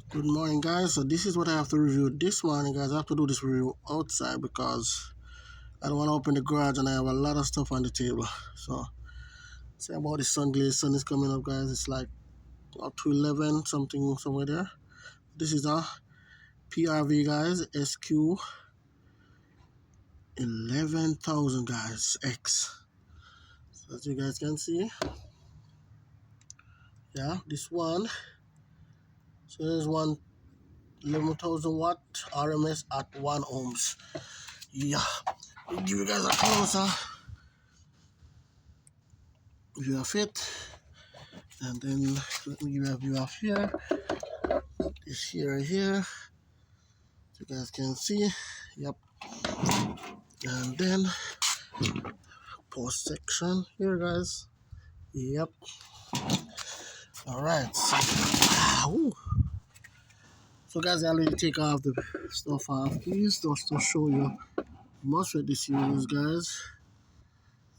Good morning, guys. So this is what I have to review this morning, guys. I have to do this review outside because I don't want to open the garage and I have a lot of stuff on the table. So say about the sun glaze. Sun is coming up, guys. It's like up to 11 something somewhere there. This is a PRV, guys. SQ11000, guys. X. So as you guys can see, yeah, this one. So there's one 11,000 watt RMS at 1 ohms. Yeah, I'll give you guys a closer view of it, and then let me give you a view of here. This here, so you guys can see. Yep, and then post section here, guys. Yep. All right. So guys, I already take off the stuff off these just to show you most of this uses, guys.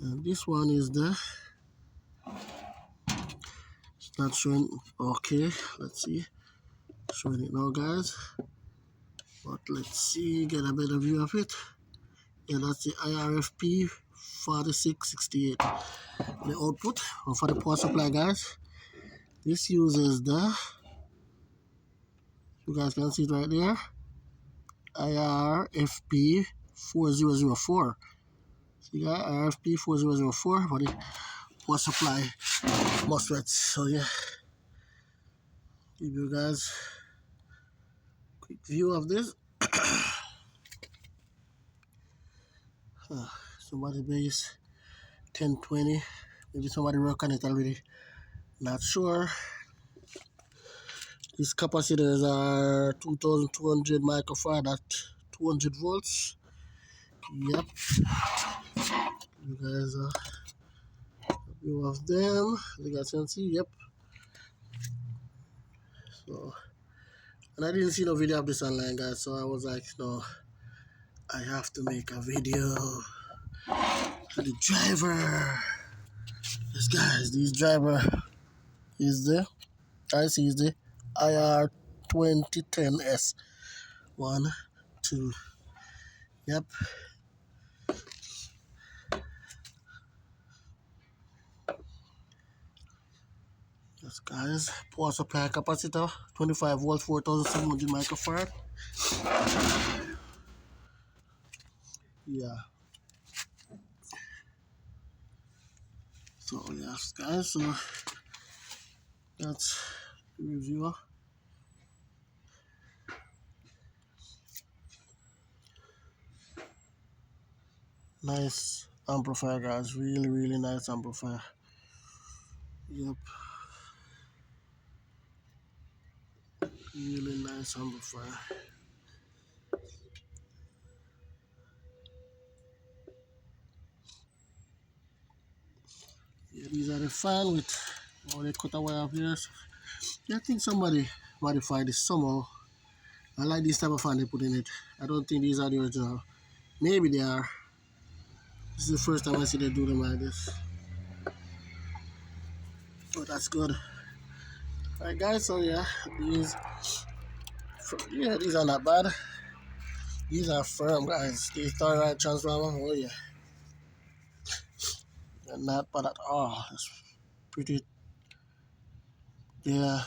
And this one is the. It's not showing. Okay, let's see. Showing it now, guys. But let's see, get a better view of it. Yeah, that's the IRFP 4668. The output for the power supply, guys. This uses the, you guys can see it right there, IRFP 4004. See that IRFP 4004 for the power supply MOSFETs. So yeah, give you guys a quick view of this. Somebody base 1020. Maybe somebody work on it already. Not sure. These capacitors are 2200 microfarad at 200 volts. Yep. You guys view of them. You guys can see. Yep. So, and I didn't see no video of this online, guys. So I was like, no, I have to make a video. And the driver. This guys, this driver is the is the IR 2010S. 1, 2. Yep. Yes, guys. Power supply capacitor, 25 volts, 4700 microfarad. Yeah. So yes, guys. So that's the review. Nice amplifier, guys. Really nice amplifier. Yep. Really nice amplifier. Yeah, these are the fan with all the cut away up here. So, yeah, I think somebody modified this somehow. I like this type of fan they put in it. I don't think these are the original. Maybe they are. This is the first time I see they do them like this. Oh, that's good. Alright, guys. So yeah, these are not bad. These are firm, guys. These toroid transformer. Oh yeah, they're not bad at all. It's pretty. Yeah,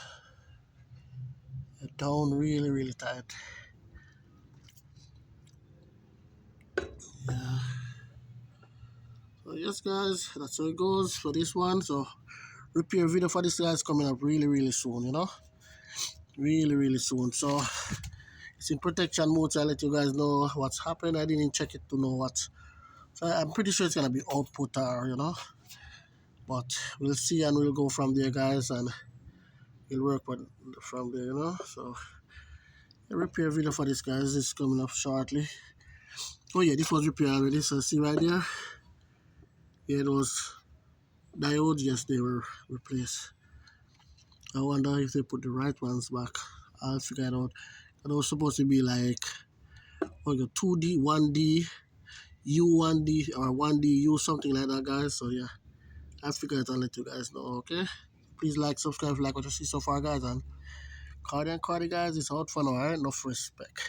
they're down really tight. Yeah. So yes, guys, that's how it goes for this one. So repair video for this guy is coming up really soon. You know, really soon. So it's in protection mode. So I let you guys know what's happened. I didn't check it to know what. So I'm pretty sure it's gonna be output or but we'll see and we'll go from there, guys, and we'll work from there. So a repair video for this, guys, is coming up shortly. Oh yeah, this was repaired already. So see right there. Yeah, those diodes, yes, they were replaced. I wonder if they put the right ones back. I'll figure it out. It was supposed to be like 2D, 1D, U1D, or 1D, U, something like that, guys. So yeah, I'll figure it out and let you guys know, okay? Please like, subscribe, like what you see so far, guys, and Cardi and Cardi, guys, is out for now, alright? Enough respect.